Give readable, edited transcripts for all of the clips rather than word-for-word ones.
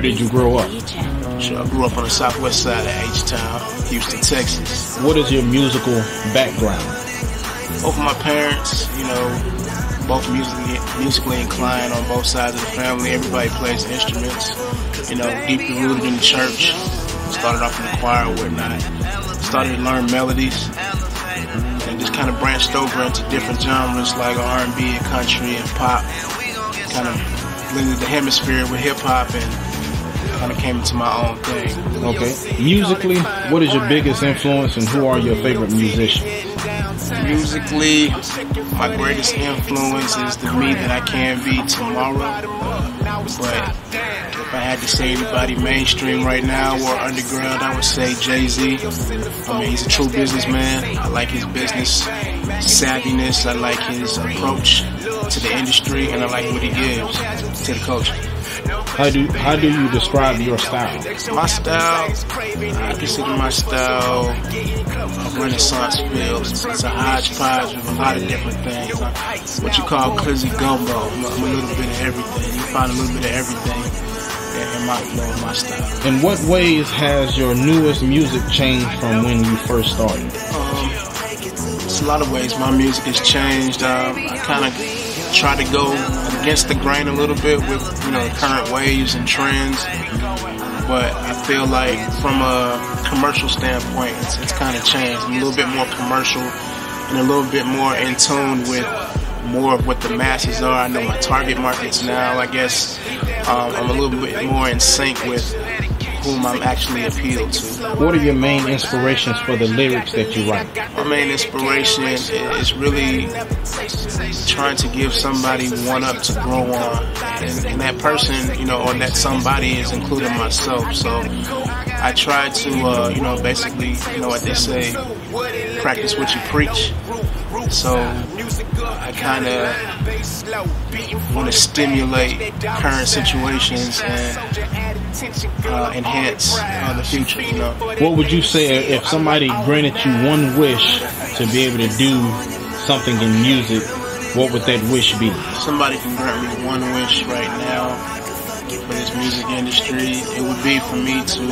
did you grow up? Sure, I grew up on the southwest side of H-Town, Houston, Texas. What is your musical background? Both of my parents, you know, both musically inclined on both sides of the family. Everybody plays instruments, you know, deeply rooted in the church. Started off in the choir or whatnot. Started to learn melodies and just kind of branched over into different genres like R&B and country and pop. Kind of blended the hemisphere with hip-hop and kind of came into my own thing. Okay. Musically, what is your biggest influence and who are your favorite musicians? Musically, my greatest influence is the me that I can be tomorrow. But if I had to say anybody mainstream right now or underground, I would say Jay-Z. I mean, he's a true businessman. I like his business savviness. I like his approach to the industry, and I like what he gives to the culture. How do you describe your style? My style, I consider my style a Renaissance feel. It's a hodgepodge of a lot of different things. What you call Clizzy gumbo. I'm a little bit of everything. You find a little bit of everything in my flow, in my style. In what ways has your newest music changed from when you first started? It's a lot of ways my music has changed. I kind of try to go against the grain a little bit with, you know, current waves and trends, but I feel like from a commercial standpoint, it's kind of changed. I'm a little bit more commercial and a little bit more in tune with more of what the masses are. I know my target markets now. I guess I'm a little bit more in sync with whom I'm actually appealed to. What are your main inspirations for the lyrics that you write? My main inspiration is really trying to give somebody one up to grow on, and that person, you know, or that somebody is including myself. So I try to, you know, basically, you know what they say, practice what you preach. So I kind of want to stimulate current situations and enhance the future, you know. What would you say if somebody granted you one wish to be able to do something in music, what would that wish be? Somebody can grant me one wish right now for this music industry. It would be for me to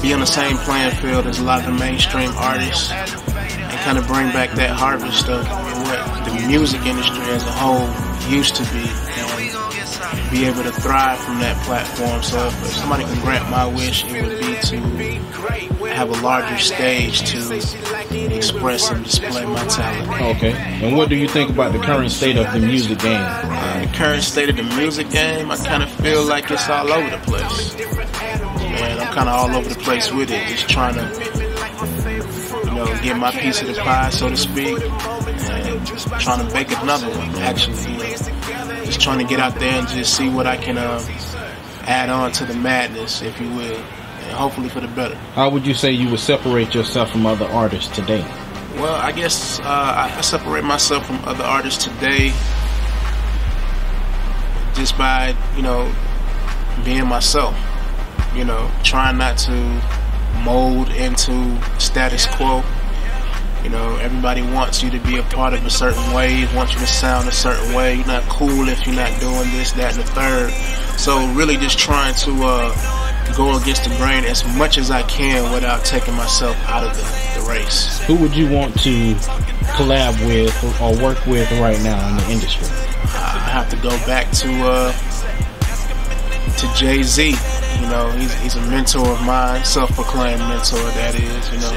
be on the same playing field as a lot of the mainstream artists and kind of bring back that harvest of what the music industry as a whole used to be and be able to thrive from that platform. So if somebody can grant my wish, it would be to have a larger stage to express and display my talent. Okay. And what do you think about the current state of the music game? The current state of the music game, I kind of feel like it's all over the place. Man, I'm kind of all over the place with it, just trying to, you know, get my piece of the pie, so to speak, and trying to bake another one, actually. You know, just trying to get out there and just see what I can add on to the madness, if you will, and hopefully for the better. How would you say you would separate yourself from other artists today? Well, I guess I separate myself from other artists today just by, you know, being myself. You know, trying not to mold into status quo. You know, everybody wants you to be a part of a certain way, wants you to sound a certain way. You're not cool if you're not doing this, that, and the third. So really just trying to go against the grain as much as I can without taking myself out of the race. Who would you want to collab with or work with right now in the industry? I have to go back to Jay-Z. You know, he's a mentor of mine, self-proclaimed mentor, that is, you know.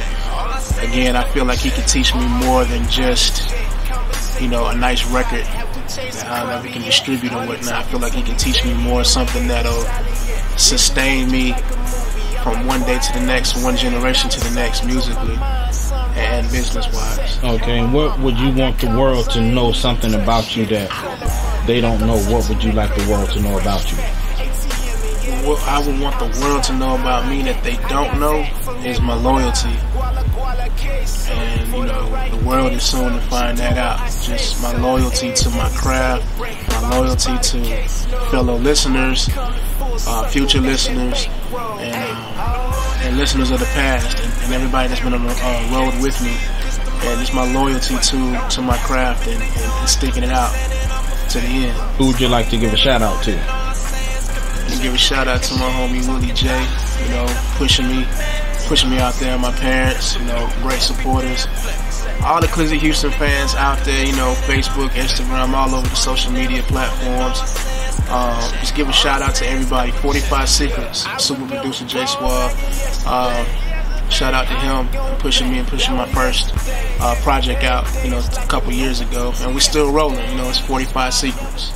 Again, I feel like he can teach me more than just, you know, a nice record that we can distribute or whatnot. I feel like he can teach me more, something that'll sustain me from one day to the next, one generation to the next, musically and business-wise. Okay, and what would you want the world to know something about you that they don't know? What would you like the world to know about you? What I would want the world to know about me that they don't know is my loyalty. And, you know, the world is soon to find that out. Just my loyalty to my craft, my loyalty to fellow listeners, future listeners, and listeners of the past, and everybody that's been on the road with me. And it's my loyalty to my craft and sticking it out to the end. Who would you like to give a shout out to? And give a shout out to my homie Willie J, you know, pushing me out there. My parents, you know, great supporters. All the Clizzy Houston fans out there, you know, Facebook, Instagram, all over the social media platforms. Just give a shout out to everybody. 45 Secrets, super producer J Swab. Shout out to him for pushing me and pushing my first project out, you know, a couple years ago. And we're still rolling, you know, it's 45 Secrets.